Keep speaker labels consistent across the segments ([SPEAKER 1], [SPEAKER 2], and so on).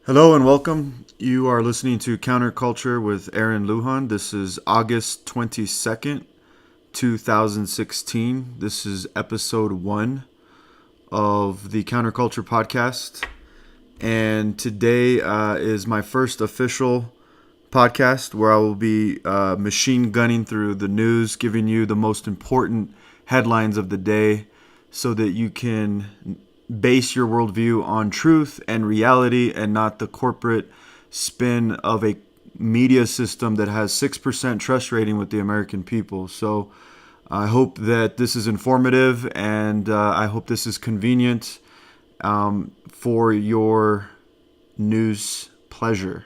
[SPEAKER 1] Hello and welcome. You are listening to Counterculture with Aaron Lujan. This is August 22nd, 2016. This is episode 1 of the Counterculture podcast. And today is my first official podcast where I will be machine gunning through the news, giving you the most important headlines of the day so that you can base your worldview on truth and reality and not the corporate spin of a media system that has 6% trust rating with the American people. So I hope that this is informative and I hope this is convenient for your news pleasure.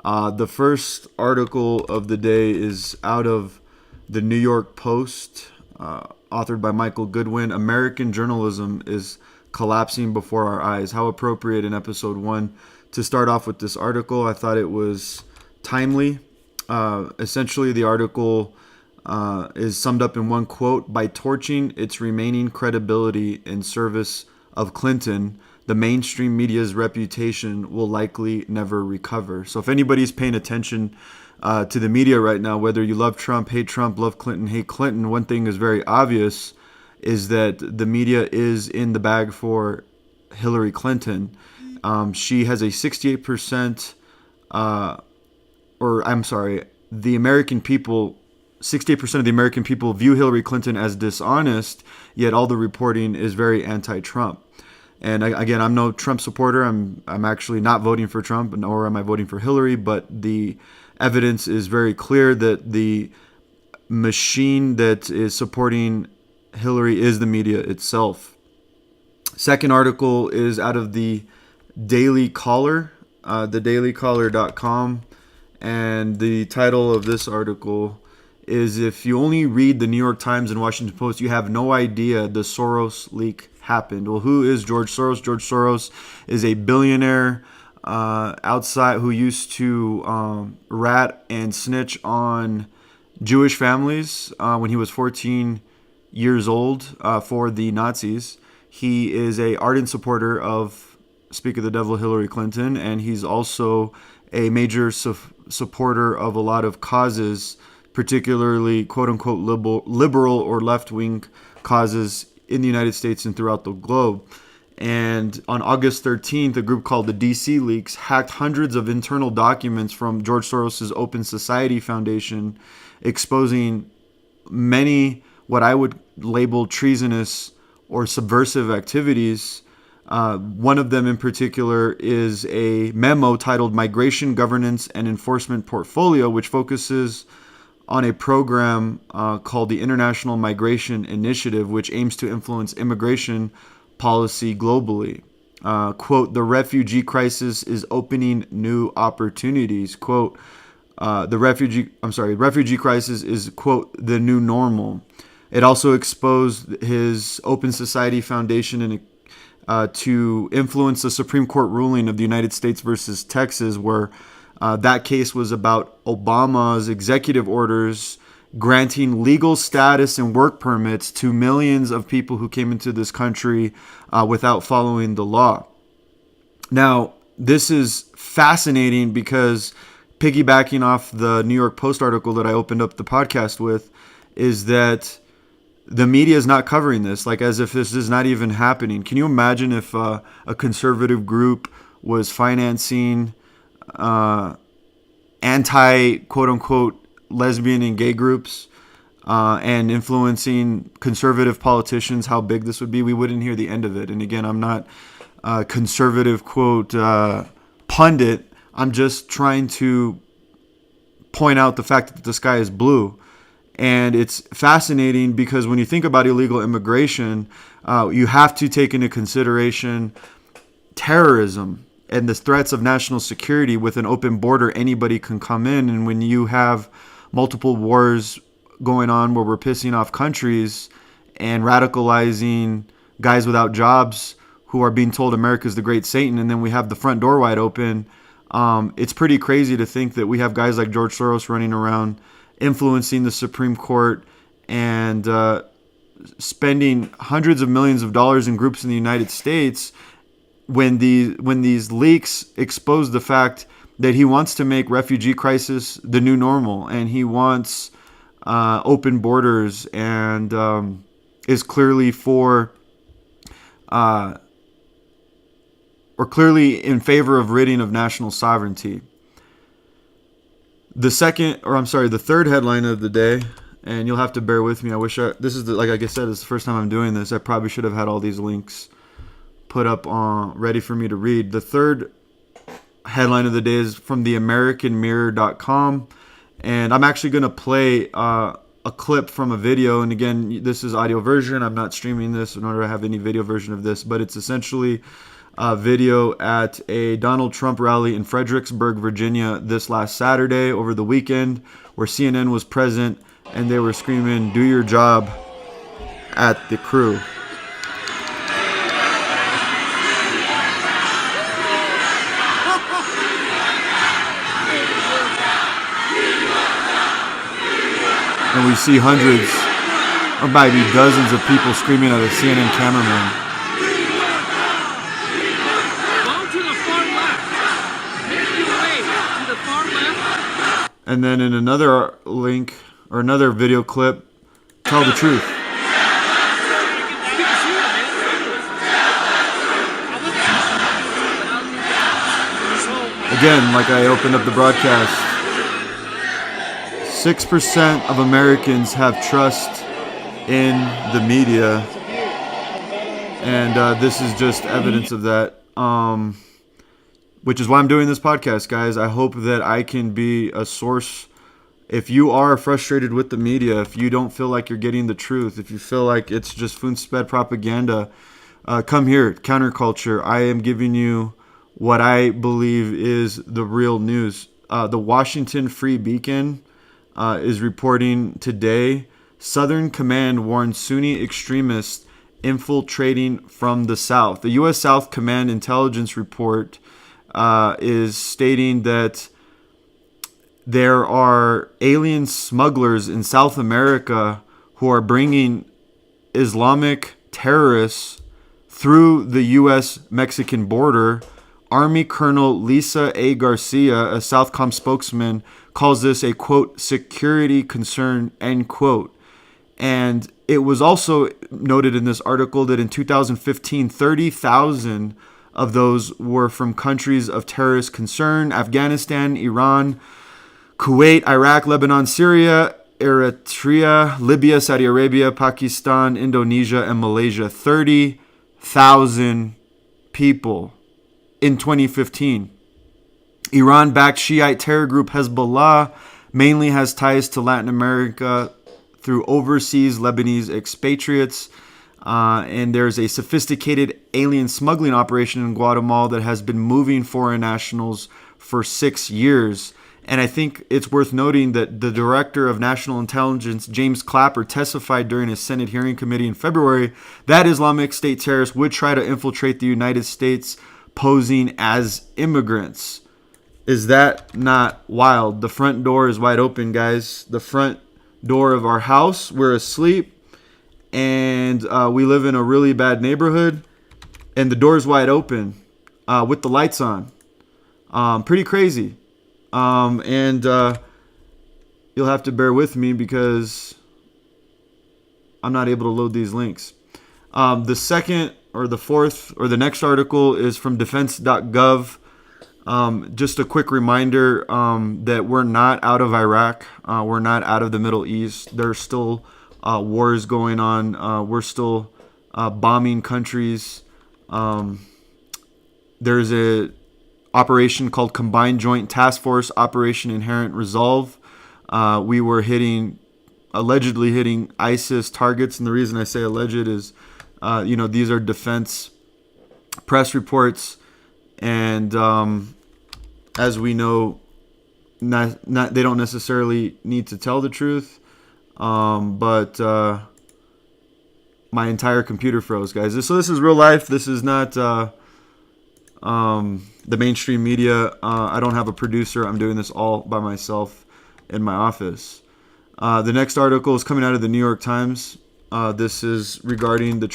[SPEAKER 1] The first article of the day is out of the New York Post, authored by Michael Goodwin. American journalism is collapsing before our eyes. How appropriate in episode 1 to start off with this article. I thought it was timely. Essentially, the article is summed up in one quote: by torching its remaining credibility in service of Clinton, the mainstream media's reputation will likely never recover. So if anybody's paying attention to the media right now, whether you love Trump, hate Trump, love Clinton, hate Clinton, one thing is very obvious, is that the media is in the bag for Hillary Clinton. She has a 68%, the American people, 68% of the American people view Hillary Clinton as dishonest, yet all the reporting is very anti-Trump. And again, I'm no Trump supporter. I'm actually not voting for Trump, nor am I voting for Hillary, but the evidence is very clear that the machine that is supporting Hillary is the media itself. Second article is out of the Daily Caller, thedailycaller.com, and the title of this article is, if you only read the New York Times and Washington Post, you have no idea the Soros leak happened. Well, who is George Soros? George Soros is a billionaire outside who used to rat and snitch on Jewish families when he was 14 years old for the Nazis. He is a ardent supporter of, speak of the devil, Hillary Clinton, and he's also a major supporter of a lot of causes, particularly quote-unquote liberal or left-wing causes in the United States and throughout the globe. And on August 13th, a group called the DC Leaks hacked hundreds of internal documents from George Soros' Open Society Foundation, exposing many what I would label treasonous or subversive activities. One of them in particular is a memo titled Migration Governance and Enforcement Portfolio, which focuses on a program called the International Migration Initiative, which aims to influence immigration policy globally. Quote, the refugee crisis is opening new opportunities. Quote, the refugee crisis is, quote, the new normal. It also exposed his Open Society Foundation to influence the Supreme Court ruling of the United States versus Texas, where that case was about Obama's executive orders granting legal status and work permits to millions of people who came into this country without following the law. Now, this is fascinating because, piggybacking off the New York Post article that I opened up the podcast with, is that the media is not covering this, like as if this is not even happening. Can you imagine if a conservative group was financing anti, quote-unquote, lesbian and gay groups and influencing conservative politicians, how big this would be? We wouldn't hear the end of it. And again, I'm not a conservative, quote, pundit. I'm just trying to point out the fact that the sky is blue. And it's fascinating because when you think about illegal immigration, you have to take into consideration terrorism and the threats of national security. With an open border, anybody can come in. And when you have multiple wars going on where we're pissing off countries and radicalizing guys without jobs who are being told America's the great Satan, and then we have the front door wide open, it's pretty crazy to think that we have guys like George Soros running around influencing the Supreme Court and spending hundreds of millions of dollars in groups in the United States when these leaks expose the fact that he wants to make refugee crisis the new normal, and he wants open borders, and is clearly for or clearly in favor of ridding of national sovereignty. The third headline of the day, and you'll have to bear with me. Like I said, it's the first time I'm doing this. I probably should have had all these links put up ready for me to read. The third headline of the day is from theamericanmirror.com, and I'm actually going to play a clip from a video. And again, this is audio version. I'm not streaming this in order to have any video version of this, but it's essentially a video at a Donald Trump rally in Fredericksburg, Virginia this last Saturday over the weekend, where CNN was present, and they were screaming, "Do your job," at the crew. And we see hundreds or maybe dozens of people screaming at a CNN cameraman. And then in another link or another video clip, tell the truth. Again, like I opened up the broadcast, 6% of Americans have trust in the media, and this is just evidence of that. Which is why I'm doing this podcast, guys. I hope that I can be a source. If you are frustrated with the media, if you don't feel like you're getting the truth, if you feel like it's just spoon-fed propaganda, come here, Counterculture. I am giving you what I believe is the real news. The Washington Free Beacon is reporting today, Southern Command warns Sunni extremists infiltrating from the South. The U.S. South Command intelligence report is stating that there are alien smugglers in South America who are bringing Islamic terrorists through the U.S.-Mexican border. Army Colonel Lisa A. Garcia, a Southcom spokesman, calls this a, quote, security concern, end quote. And it was also noted in this article that in 2015, 30,000 of those were from countries of terrorist concern: Afghanistan, Iran, Kuwait, Iraq, Lebanon, Syria, Eritrea, Libya, Saudi Arabia, Pakistan, Indonesia, and Malaysia. 30,000 people in 2015. Iran-backed Shiite terror group Hezbollah mainly has ties to Latin America through overseas Lebanese expatriates. And there's a sophisticated alien smuggling operation in Guatemala that has been moving foreign nationals for 6 years. And I think it's worth noting that the Director of National Intelligence, James Clapper, testified during a Senate hearing committee in February that Islamic State terrorists would try to infiltrate the United States posing as immigrants. Is that not wild? The front door is wide open, guys. The front door of our house. We're asleep. And we live in a really bad neighborhood, and the door's wide open with the lights on. Pretty crazy. And you'll have to bear with me because I'm not able to load these links. The second or the fourth or the next article is from defense.gov. Just a quick reminder that we're not out of Iraq. We're not out of the Middle East. There's still wars going on. We're still bombing countries. There's a operation called Combined Joint Task Force Operation Inherent Resolve. We were allegedly hitting ISIS targets, and the reason I say alleged is, these are defense press reports, and as we know, they don't necessarily need to tell the truth. But my entire computer froze, guys. So this is real life. This is not the mainstream media. I don't have a producer. I'm doing this all by myself in my office. The next article is coming out of the New York Times. This is regarding the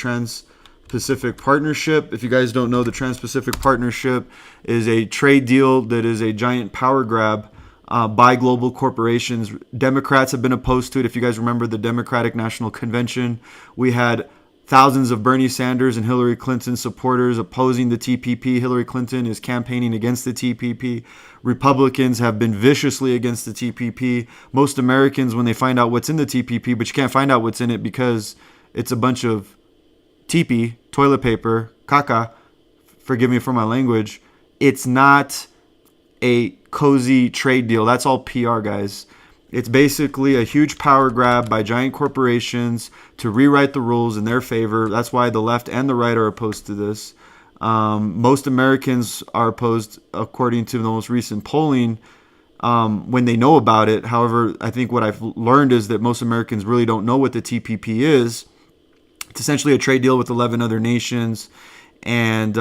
[SPEAKER 1] Trans-Pacific Partnership. If you guys don't know, the Trans-Pacific Partnership is a trade deal that is a giant power grab by global corporations. Democrats have been opposed to it. If you guys remember the Democratic National Convention, we had thousands of Bernie Sanders and Hillary Clinton supporters opposing the TPP. Hillary Clinton is campaigning against the TPP. Republicans have been viciously against the TPP. Most Americans, when they find out what's in the TPP, but you can't find out what's in it because it's a bunch of TP, toilet paper, caca, forgive me for my language. It's not a cozy trade deal. That's all PR, guys. It's basically a huge power grab by giant corporations to rewrite the rules in their favor. That's why the left and the right are opposed to this. Most Americans are opposed, according to the most recent polling, when they know about it. However, I think what I've learned is that most Americans really don't know what the TPP is. It's essentially a trade deal with 11 other nations. And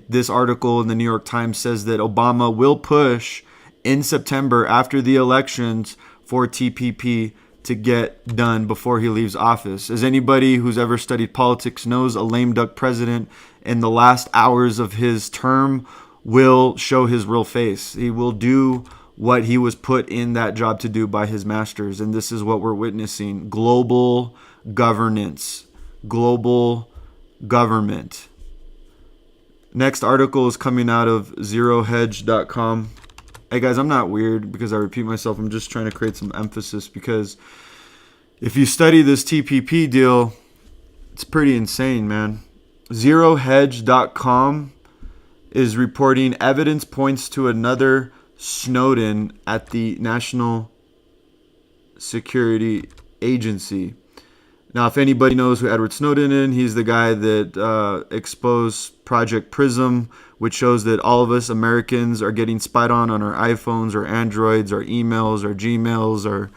[SPEAKER 1] this article in the New York Times says that Obama will push in September after the elections for TPP to get done before he leaves office. As anybody who's ever studied politics knows, a lame duck president in the last hours of his term will show his real face. He will do what he was put in that job to do by his masters. And this is what we're witnessing. Global governance. Global government. Next article is coming out of zerohedge.com. Hey guys, I'm not weird because I repeat myself. I'm just trying to create some emphasis because if you study this TPP deal, it's pretty insane, man. Zerohedge.com is reporting evidence points to another Snowden at the National Security Agency. Now, if anybody knows who Edward Snowden is, he's the guy that exposed Project Prism, which shows that all of us Americans are getting spied on our iPhones, our Androids, our emails, our Gmails, our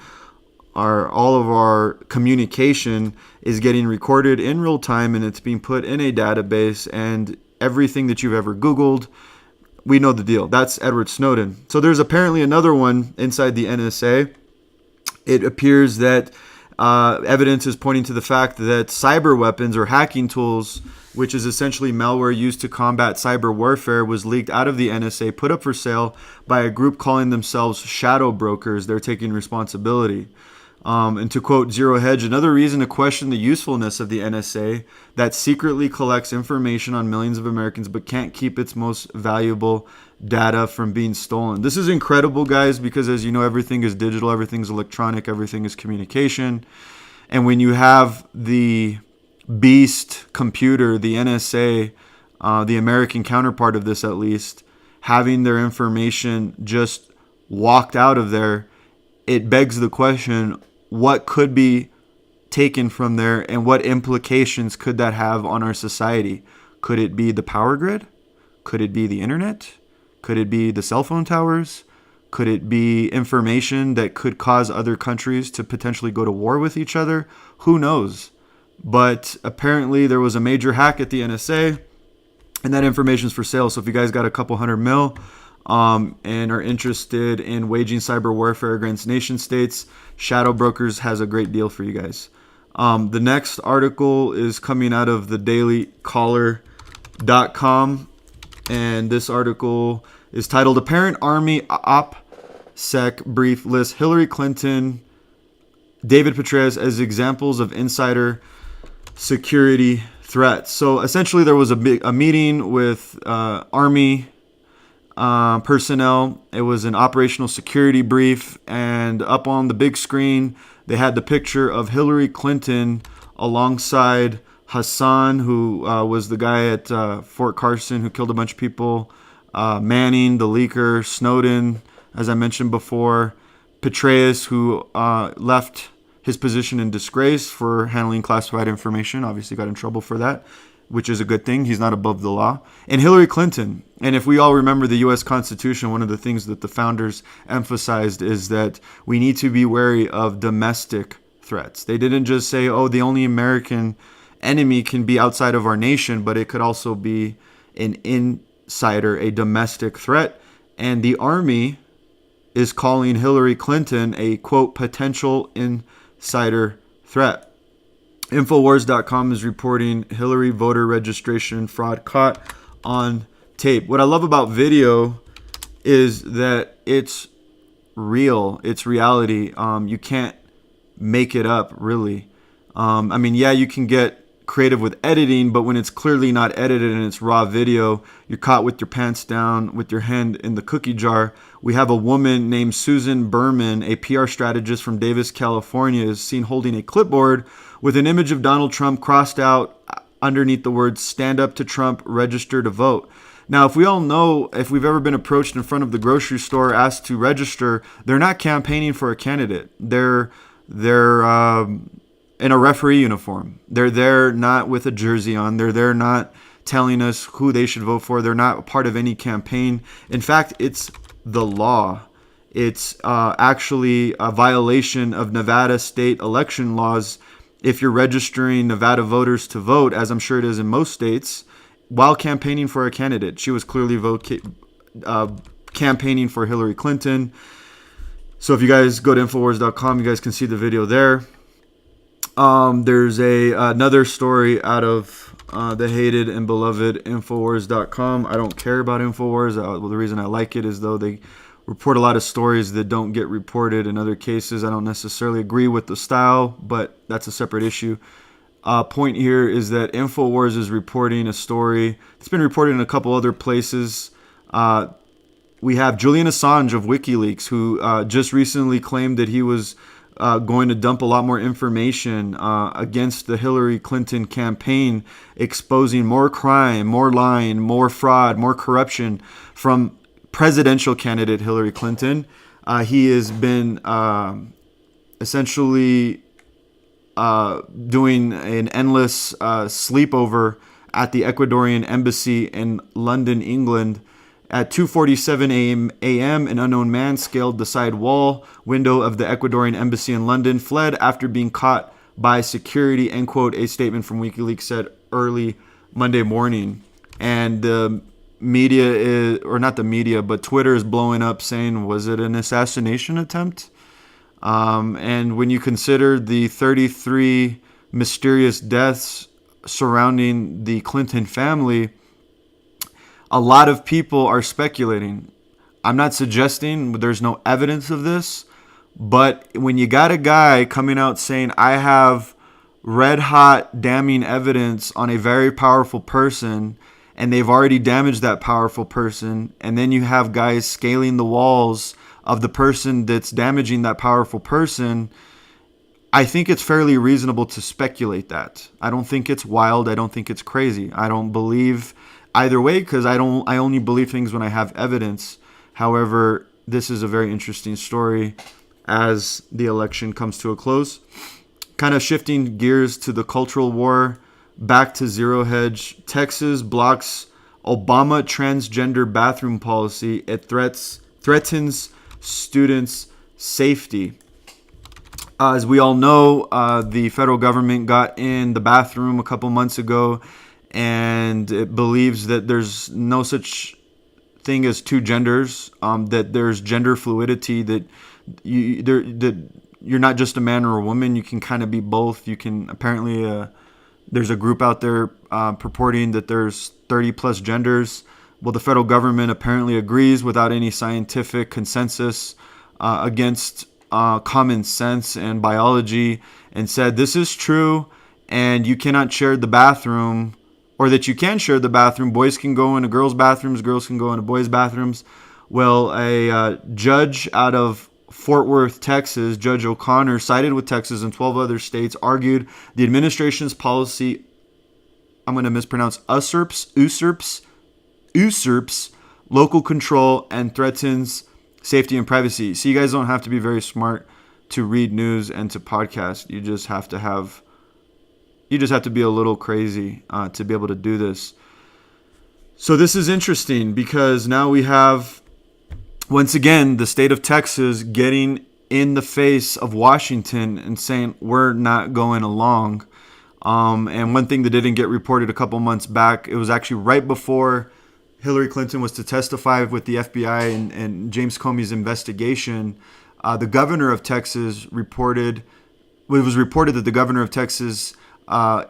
[SPEAKER 1] all of our communication is getting recorded in real time, and it's being put in a database, and everything that you've ever Googled, we know the deal. That's Edward Snowden. So there's apparently another one inside the NSA. It appears that evidence is pointing to the fact that cyber weapons or hacking tools, which is essentially malware used to combat cyber warfare, was leaked out of the NSA, put up for sale by a group calling themselves shadow brokers. They're taking responsibility. And to quote Zero Hedge, another reason to question the usefulness of the NSA that secretly collects information on millions of Americans but can't keep its most valuable data from being stolen. This is incredible, guys, because as you know, everything is digital, everything's electronic, everything is communication. And when you have the beast computer, the NSA, the American counterpart of this at least, having their information just walked out of there, it begs the question, what could be taken from there and what implications could that have on our society? Could it be the power grid? Could it be the internet? Could it be the cell phone towers? Could it be information that could cause other countries to potentially go to war with each other? Who knows? But apparently there was a major hack at the NSA, and that information is for sale. So if you guys got a couple $100 million and are interested in waging cyber warfare against nation states, Shadow Brokers has a great deal for you guys. The next article is coming out of the dailycaller.com, and this article is titled Apparent Army OPSEC Brief Lists Hillary Clinton, David Petraeus as examples of insider security threats. So essentially there was a meeting with Army personnel. It was an operational security brief, and up on the big screen they had the picture of Hillary Clinton alongside Hassan, who was the guy at Fort Carson who killed a bunch of people, Manning, the leaker, Snowden, as I mentioned before, Petraeus, who left his position in disgrace for handling classified information, obviously got in trouble for that, which is a good thing. He's not above the law. And Hillary Clinton. And if we all remember the U.S. Constitution, one of the things that the founders emphasized is that we need to be wary of domestic threats. They didn't just say, oh, the only American enemy can be outside of our nation, but it could also be an insider, a domestic threat. And the Army is calling Hillary Clinton a, quote, potential insider threat. Infowars.com is reporting Hillary voter registration fraud caught on tape. What I love about video is that it's real. It's reality. You can't make it up, really. I mean, yeah, you can get creative with editing, but when it's clearly not edited and it's raw video, you're caught with your pants down, with your hand in the cookie jar. We have a woman named Susan Berman, a PR strategist from Davis, California, is seen holding a clipboard with an image of Donald Trump crossed out underneath the words "Stand up to Trump, register to vote." Now, if we all know, if we've ever been approached in front of the grocery store asked to register, they're not campaigning for a candidate. They're in a referee uniform. They're there not with a jersey on. They're there not telling us who they should vote for. They're not a part of any campaign. In fact, it's the law. It's actually a violation of Nevada state election laws if you're registering Nevada voters to vote, as I'm sure it is in most states, while campaigning for a candidate. She was clearly campaigning for Hillary Clinton. So if you guys go to Infowars.com, you guys can see the video there. There's another story out of the hated and beloved Infowars.com. I don't care about Infowars. The reason I like it is though they report a lot of stories that don't get reported in other cases. I don't necessarily agree with the style, but that's a separate issue. Point here is that Infowars is reporting a story. It's been reported in a couple other places. We have Julian Assange of WikiLeaks, who just recently claimed that he was going to dump a lot more information against the Hillary Clinton campaign, exposing more crime, more lying, more fraud, more corruption from presidential candidate Hillary Clinton. He has been essentially doing an endless sleepover at the Ecuadorian embassy in London, England. At 2:47 a.m., an unknown man scaled the side wall window of the Ecuadorian embassy in London, fled after being caught by security, end quote, a statement from WikiLeaks said early Monday morning. And the media is, or not the media, but Twitter is blowing up saying, was it an assassination attempt? And when you consider the 33 mysterious deaths surrounding the Clinton family, a lot of people are speculating. I'm not suggesting there's no evidence of this, but when you got a guy coming out saying, I have red hot damning evidence on a very powerful person, and they've already damaged that powerful person, and then you have guys scaling the walls of the person that's damaging that powerful person, I think it's fairly reasonable to speculate that. I don't think it's wild. I don't think it's crazy. I don't believe either way, because I only believe things when I have evidence. However, this is a very interesting story as the election comes to a close. Kind of shifting gears to the cultural war, back to Zero Hedge. Texas blocks Obama transgender bathroom policy. It threatens students' safety. As we all know, the federal government got in the bathroom a couple months ago, and it believes that there's no such thing as two genders, that there's gender fluidity, that you're not just a man or a woman. You can kind of be both. You can apparently, there's a group out there purporting that there's 30 plus genders. Well, the federal government apparently agrees without any scientific consensus against common sense and biology, and said this is true, and you cannot share the bathroom, or that you can share the bathroom. Boys can go into girls' bathrooms, girls can go into boys' bathrooms. Well, a judge out of Fort Worth, Texas, Judge O'Connor, sided with Texas and 12 other states, argued the administration's policy, I'm going to mispronounce, usurps local control and threatens safety and privacy. So you guys don't have to be very smart to read news and to podcast. You just have to be a little crazy to be able to do this. So this is interesting because now we have, once again, the state of Texas getting in the face of Washington and saying, we're not going along. And one thing that didn't get reported a couple months back, it was actually right before Hillary Clinton was to testify with the FBI and James Comey's investigation. The governor of Texas reported that the governor of Texas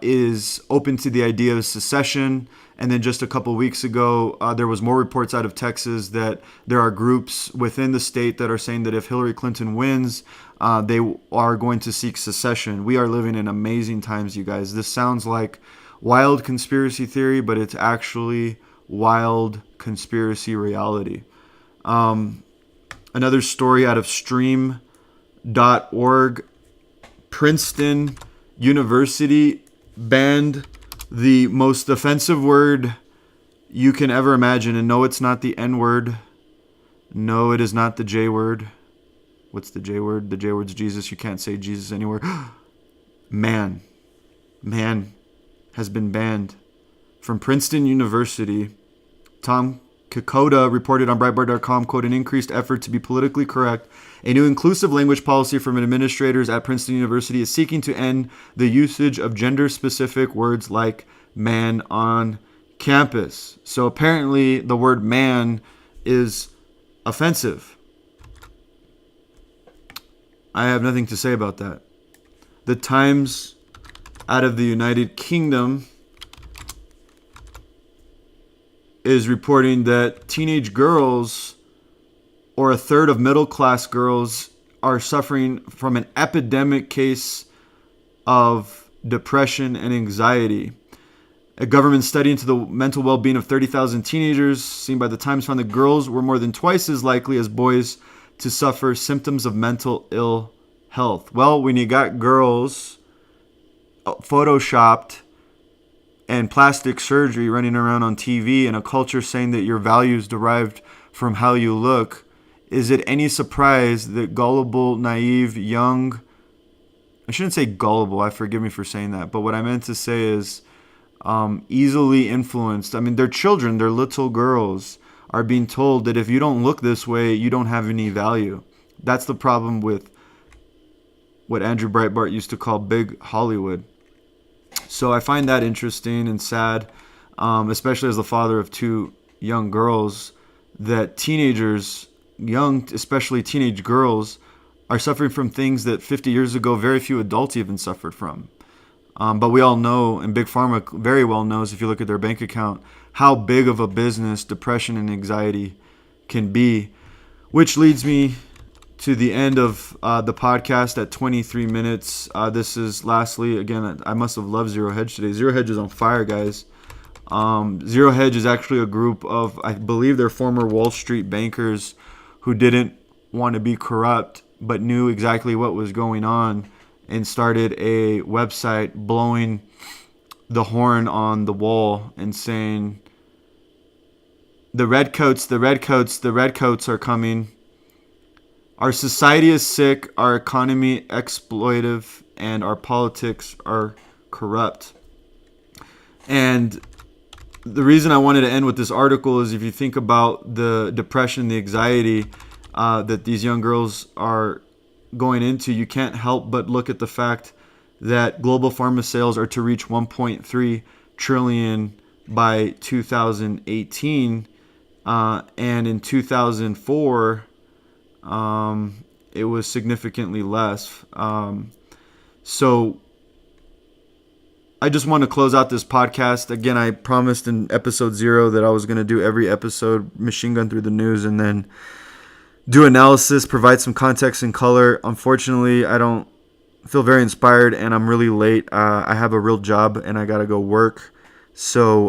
[SPEAKER 1] is open to the idea of secession. And then just a couple weeks ago, there was more reports out of Texas that there are groups within the state that are saying that if Hillary Clinton wins, they are going to seek secession. We are living in amazing times, you guys. This sounds like wild conspiracy theory, but it's actually wild conspiracy reality. Another story out of stream.org. Princeton University banned the most offensive word you can ever imagine. And no, it's not the N word. No, it is not the J word. What's the J word? The J word's Jesus. You can't say Jesus anywhere. Man. Man has been banned from Princeton University. Tom Kokoda reported on Breitbart.com, quote, an increased effort to be politically correct. A new inclusive language policy from administrators at Princeton University is seeking to end the usage of gender-specific words like man on campus. So apparently the word man is offensive. I have nothing to say about that. The Times out of the United Kingdom is reporting that teenage girls, or a third of middle-class girls, are suffering from an epidemic case of depression and anxiety. A government study into the mental well-being of 30,000 teenagers seen by the Times found that girls were more than twice as likely as boys to suffer symptoms of mental ill health. Well, when you got girls photoshopped and plastic surgery running around on TV and a culture saying that your value is derived from how you look, is it any surprise that gullible, naive, young, I shouldn't say gullible, forgive me for saying that, but what I meant to say is easily influenced. I mean, they're children, they're little girls, are being told that if you don't look this way, you don't have any value. That's the problem with what Andrew Breitbart used to call big Hollywood. So I find that interesting and sad, especially as the father of two young girls, that teenagers, young, especially teenage girls, are suffering from things that 50 years ago very few adults even suffered from. But we all know, and Big Pharma very well knows, if you look at their bank account, how big of a business depression and anxiety can be. Which leads me to the end of the podcast at 23 minutes. This is lastly, again, I must have loved Zero Hedge today. Zero Hedge is on fire, guys. Zero Hedge is actually a group of, I believe they're former Wall Street bankers who didn't want to be corrupt but knew exactly what was going on and started a website blowing the horn on the wall and saying, the redcoats are coming. Our society is sick, our economy exploitive, and our politics are corrupt. And the reason I wanted to end with this article is if you think about the depression, the anxiety that these young girls are going into, you can't help but look at the fact that global pharma sales are to reach 1.3 trillion by 2018, and in 2004 it was significantly less. So I just want to close out this podcast. Again, I promised in episode 0 that I was going to do every episode, machine gun through the news, and then do analysis, provide some context and color. Unfortunately, I don't feel very inspired, and I'm really late. I have a real job, and I got to go work. So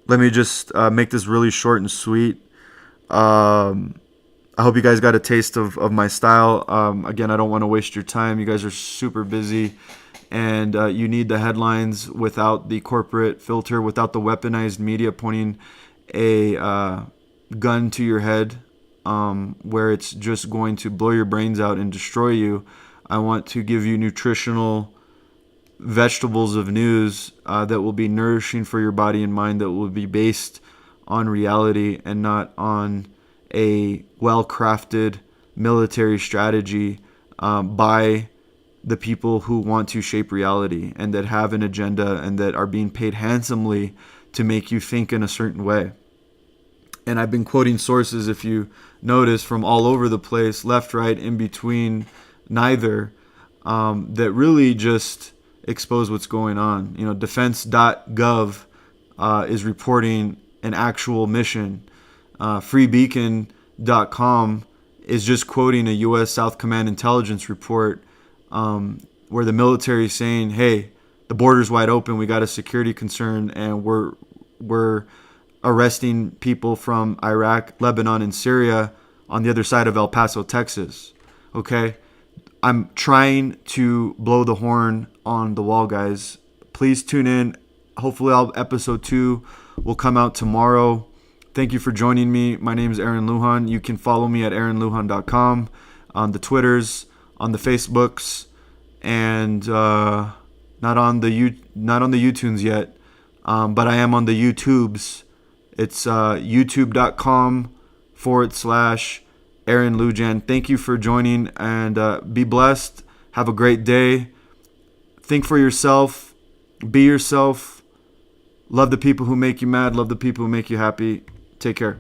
[SPEAKER 1] let me just make this really short and sweet. I hope you guys got a taste of my style. Again, I don't want to waste your time. You guys are super busy, and you need the headlines without the corporate filter, without the weaponized media pointing a gun to your head, where it's just going to blow your brains out and destroy you. I want to give you nutritional vegetables of news that will be nourishing for your body and mind, that will be based on reality and not on a well-crafted military strategy by the people who want to shape reality and that have an agenda and that are being paid handsomely to make you think in a certain way. And I've been quoting sources, if you notice, from all over the place, left, right, in between, neither, that really just expose what's going on. Defense.gov is reporting an actual mission. Freebeacon.com is just quoting a U.S. South Command intelligence report where the military is saying, hey, the border's wide open, we got a security concern, and we're arresting people from Iraq, Lebanon, and Syria on the other side of El Paso, Texas. Okay? I'm trying to blow the horn on the wall, guys. Please tune in. Hopefully episode 2 will come out tomorrow. Thank you for joining me. My name is Aaron Lujan. You can follow me at aaronlujan.com on the Twitters, on the Facebooks, and not on the YouTunes yet, but I am on the YouTubes. It's youtube.com/Aaron Lujan. Thank you for joining, and be blessed. Have a great day. Think for yourself. Be yourself. Love the people who make you mad. Love the people who make you happy. Take care.